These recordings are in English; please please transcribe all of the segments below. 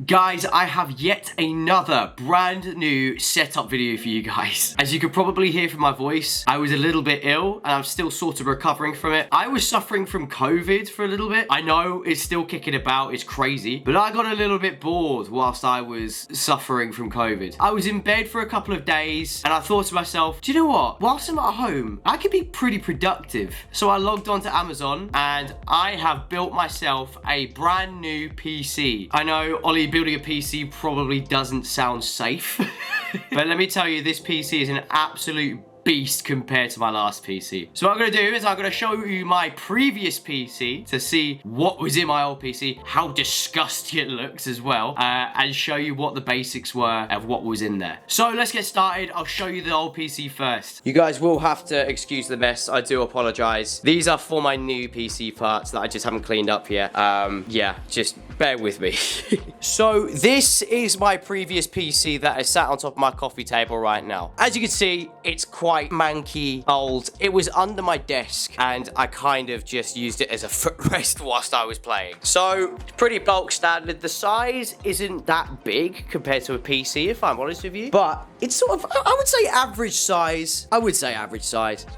Guys, I have yet another brand new setup video for you guys. As you could probably hear from my voice, I was a little bit ill and I'm still sort of recovering from it. I was suffering from COVID for a little bit. I know it's still kicking about, it's crazy, but I got a little bit bored whilst I was suffering from COVID. I was in bed for a couple of days and I thought to myself, do you know what? Whilst I'm at home, I could be pretty productive. So I logged onto Amazon and I have built myself a brand new PC. I know, Ollie, building a PC probably doesn't sound safe, but let me tell you, this PC is an absolute beast compared to my last PC. So what I'm going to do is I'm going to show you my previous PC to see what was in my old PC, how disgusting it looks as well, and show you what the basics were of what was in there. So let's get started. I'll show you the old PC first. You guys will have to excuse the mess. I do apologize. These are for my new PC parts that I just haven't cleaned up yet. Yeah, just bear with me. So this is my previous PC that is sat on top of my coffee table right now. As you can see, it's quite manky, old. It was under my desk and I kind of just used it as a footrest whilst I was playing. So pretty bulk standard. The size isn't that big compared to a PC, if I'm honest with you, but it's sort of, I would say average size.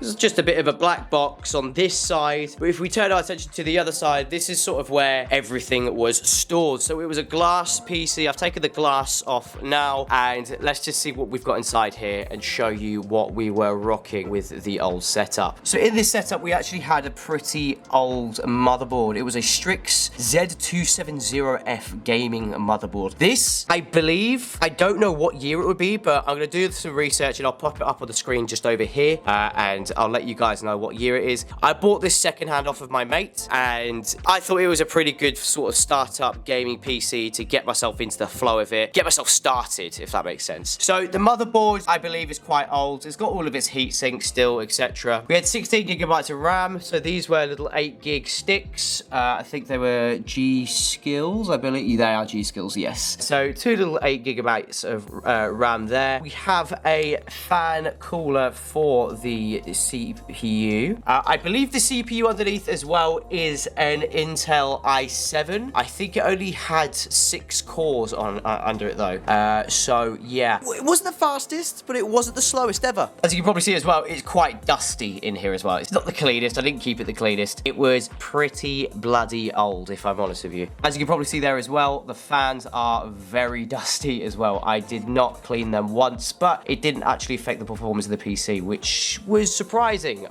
It's just a bit of a black box on this side, but if we turn our attention to the other side, this is sort of where everything was stored. So it was a glass PC. I've taken the glass off now and let's just see what we've got inside here and show you what we were rocking with the old setup. So in this setup, we actually had a pretty old motherboard. It was a Strix Z270F gaming motherboard. This, I believe, I don't know what year it would be, but I'm going to do some research and I'll pop it up on the screen just over here and I'll let you guys know what year it is. I bought this secondhand off of my mate and I thought it was a pretty good sort of startup gaming PC to get myself into the flow of it, get myself started, if that makes sense. So the motherboard, I believe, is quite old. It's got all of its heatsink still, etc. We had 16 gigabytes of RAM, so these were little 8 gig sticks. I think they were G.Skills, I believe. They are G.Skills, yes. So 2 little 8 gigabytes of RAM there. We have a fan cooler for the CPU. I believe the CPU underneath as well is an Intel i7. I think it only had 6 cores on under it though. So yeah, it wasn't the fastest, but it wasn't the slowest ever. As you can probably see as well, it's quite dusty in here as well. It's not the cleanest. I didn't keep it the cleanest. It was pretty bloody old, if I'm honest with you. As you can probably see there as well, the fans are very dusty as well. I did not clean them once, but it didn't actually affect the performance of the PC, which was surprising.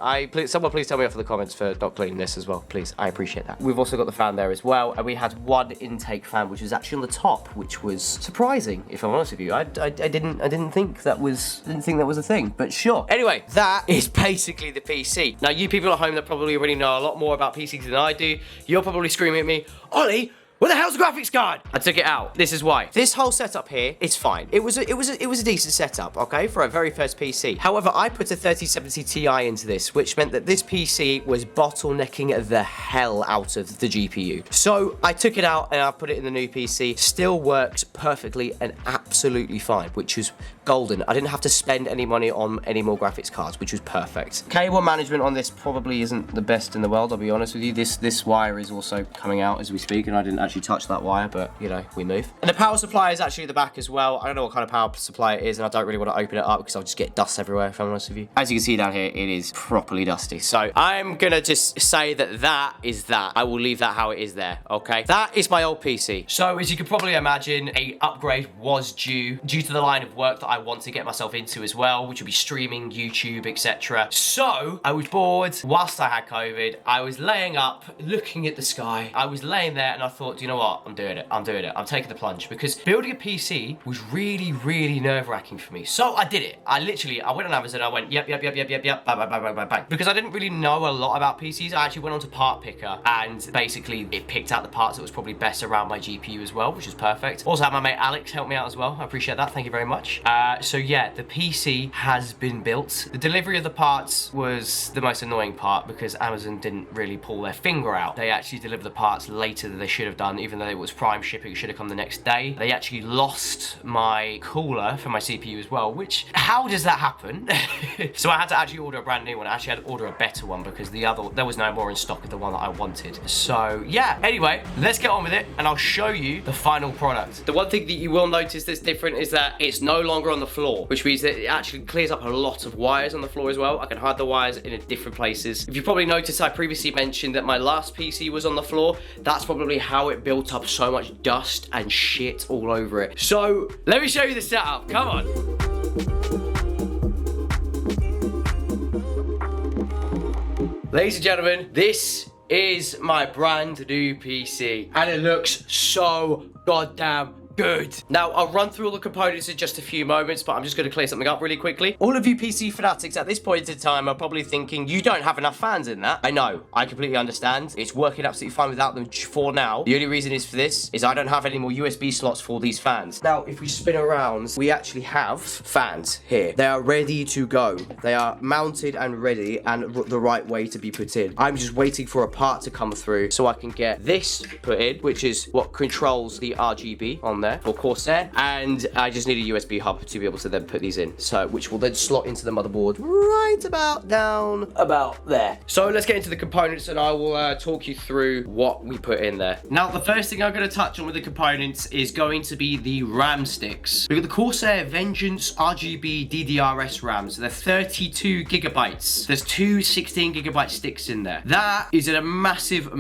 Someone please tell me off in the comments for not cleaning this as well, please. I appreciate that. We've also got the fan there as well, and we had one intake fan, which was actually on the top, which was surprising, if I'm honest with you. I didn't think that was a thing, but sure. Anyway, that is basically the PC. Now, you people at home that probably already know a lot more about PCs than I do, you're probably screaming at me, Ollie, where the hell's the graphics card? I took it out. This is why. This whole setup here is fine. It was a decent setup, okay, for a very first PC. However, I put a 3070 Ti into this, which meant that this PC was bottlenecking the hell out of the GPU. So I took it out and I put it in the new PC. Still works perfectly and absolutely fine, which was golden. I didn't have to spend any money on any more graphics cards, which was perfect. Cable management on this probably isn't the best in the world, I'll be honest with you. This wire is also coming out as we speak, and I didn't actually touch that wire, but you know, we move. And the power supply is actually at the back as well. I don't know what kind of power supply it is, and I don't really want to open it up because I'll just get dust everywhere, if I'm honest with you. As you can see down here, it is properly dusty. So I'm gonna just say that is that. I will leave that how it is there, okay? That is my old PC. So as you can probably imagine, a upgrade was due to the line of work that I want to get myself into as well, which would be streaming, YouTube, etc. So I was bored whilst I had COVID. I was laying up, looking at the sky. I was laying there and I thought, do you know what? I'm doing it. I'm taking the plunge, because building a PC was really, really nerve-wracking for me. So I did it. I went on Amazon. I went, yep, bang, bang, bang, bang. Because I didn't really know a lot about PCs. I actually went onto Part Picker and basically it picked out the parts that was probably best around my GPU as well, which is perfect. Also had my mate Alex help me out as well. well. I appreciate that. Thank you very much. So yeah, the PC has been built. The delivery of the parts was the most annoying part because Amazon didn't really pull their finger out. They actually delivered the parts later than they should have done, even though it was prime shipping. It should have come the next day. They actually lost my cooler for my CPU as well, which, how does that happen? So I had to actually order a brand new one. I actually had to order a better one because there was no more in stock of the one that I wanted. So yeah, anyway, let's get on with it and I'll show you the final product. The one thing that you will notice that's different is that it's no longer on the floor, which means that it actually clears up a lot of wires on the floor as well. I can hide the wires in different places. If you probably noticed, I previously mentioned that my last PC was on the floor. That's probably how it built up so much dust and shit all over it. So let me show you the setup. Come on. Ladies and gentlemen, this is my brand new PC and it looks so goddamn good. Now, I'll run through all the components in just a few moments, but I'm just going to clear something up really quickly. All of you PC fanatics at this point in time are probably thinking, you don't have enough fans in that. I know. I completely understand. It's working absolutely fine without them for now. The only reason is for this is I don't have any more USB slots for these fans. Now, if we spin around, we actually have fans here. They are ready to go. They are mounted and ready and the right way to be put in. I'm just waiting for a part to come through so I can get this put in, which is what controls the RGB on there for Corsair, and I just need a USB hub to be able to then put these in, so which will then slot into the motherboard right about down about there. So let's get into the components and I will talk you through what we put in there. Now, the first thing I'm going to touch on with the components is going to be the RAM sticks. We've got the Corsair Vengeance RGB DDRS RAM, so they're 32 gigabytes. There's two 16 gigabyte sticks in there. That is a massive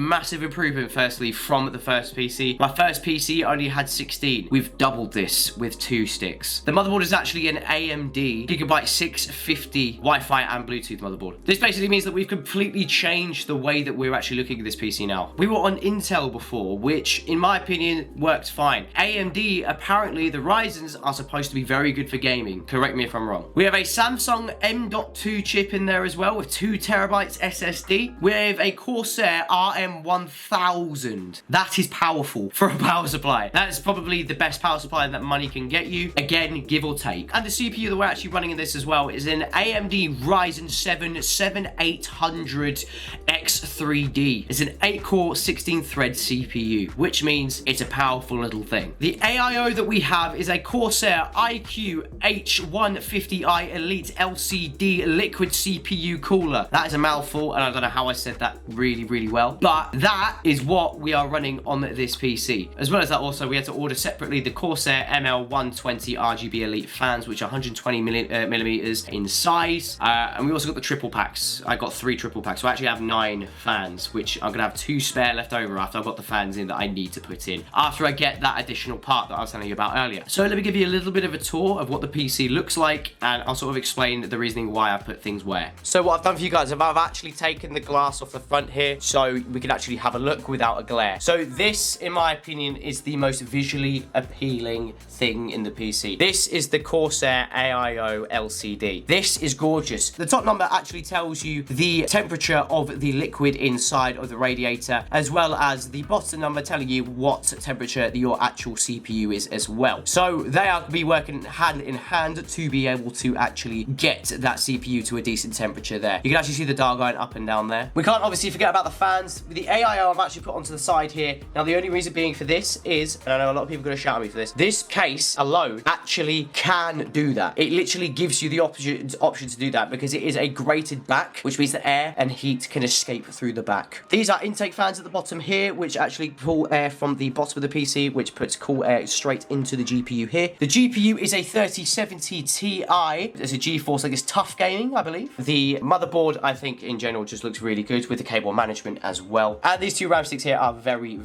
improvement, firstly, from the first PC. My first PC only had 16. We've doubled this with two sticks. The motherboard is actually an AMD Gigabyte 650 Wi-Fi and Bluetooth motherboard. This basically means that we've completely changed the way that we're actually looking at this PC now. We were on Intel before, which in my opinion worked fine. AMD, apparently the Ryzens are supposed to be very good for gaming. Correct me if I'm wrong. We have a Samsung M.2 chip in there as well with 2 terabytes SSD. We have a Corsair RM1000. That is powerful for a power supply. That is probably the best power supply that money can get you. Again, give or take. And the CPU that we're actually running in this as well is an AMD Ryzen 7 7800X3D. It's an 8-core, 16-thread CPU, which means it's a powerful little thing. The AIO that we have is a Corsair iCUE H150i Elite LCD liquid CPU cooler. That is a mouthful, and I don't know how I said that really well, but that is what we are running on this PC. As well as that, also, we had to order separately the Corsair ML120 RGB Elite fans, which are 120 millimeters in size, and we also got the triple packs. I got 3 triple packs, so I actually have 9 fans, which I'm gonna have 2 spare left over after I've got the fans in that I need to put in, after I get that additional part that I was telling you about earlier. So let me give you a little bit of a tour of what the PC looks like, and I'll sort of explain the reasoning why I put things where. So what I've done for you guys is I've actually taken the glass off the front here so we can actually have a look without a glare. So this, in my opinion, is the most visually appealing thing in the PC. This is the Corsair AIO LCD. This is gorgeous. The top number actually tells you the temperature of the liquid inside of the radiator, as well as the bottom number telling you what temperature your actual CPU is as well. So they are be working hand in hand to be able to actually get that CPU to a decent temperature there. You can actually see the dial going up and down there. We can't obviously forget about the fans. The AIO I've actually put onto the side here. Now, the only reason being for this is, and I know a lot of people are going to shout at me for this case alone actually can do that. It literally gives you the option to do that because it is a grated back, which means that air and heat can escape through the back. These are intake fans at the bottom here, which actually pull air from the bottom of the PC, which puts cool air straight into the GPU here. The GPU is a 3070 Ti. It's a GeForce, like it's tough gaming, I believe. The motherboard, I think, in general, just looks really good with the cable management as well. And these 2 RAM sticks here are very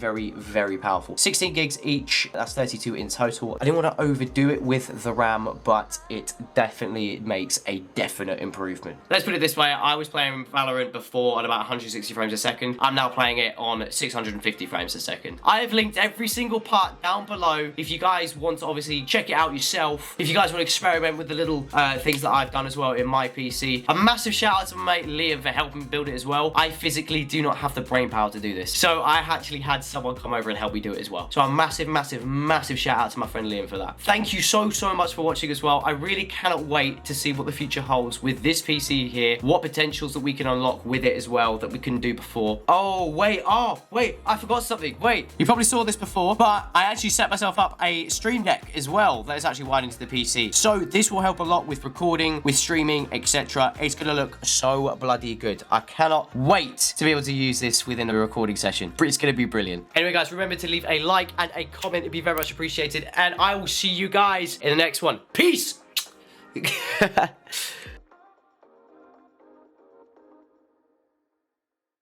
powerful. 16 gigs each, that's 32 in total. I didn't want to overdo it with the RAM, but it definitely makes a definite improvement. Let's put it this way, I was playing Valorant before at about 160 frames a second. I'm now playing it on 650 frames a second. I have linked every single part down below if you guys want to obviously check it out yourself. If you guys want to experiment with the little things that I've done as well in my PC. A massive shout out to my mate Liam for helping me build it as well. I physically do not have the brain power to do this, so I actually had someone come over and help me do it as well. So a massive massive shout out to my friend Liam for that. Thank you so much for watching as well. I really cannot wait to see what the future holds with this PC here, what potentials that we can unlock with it as well that we couldn't do before. Oh, wait, I forgot something. Wait, you probably saw this before, but I actually set myself up a Stream Deck as well that is actually wired into the PC. So this will help a lot with recording, with streaming, etc. It's gonna look so bloody good. I cannot wait to be able to use this within a recording session. It's gonna be brilliant. Anyway, guys, remember to leave a like and a comment. It'd be very much appreciated. And I will see you guys in the next one. Peace!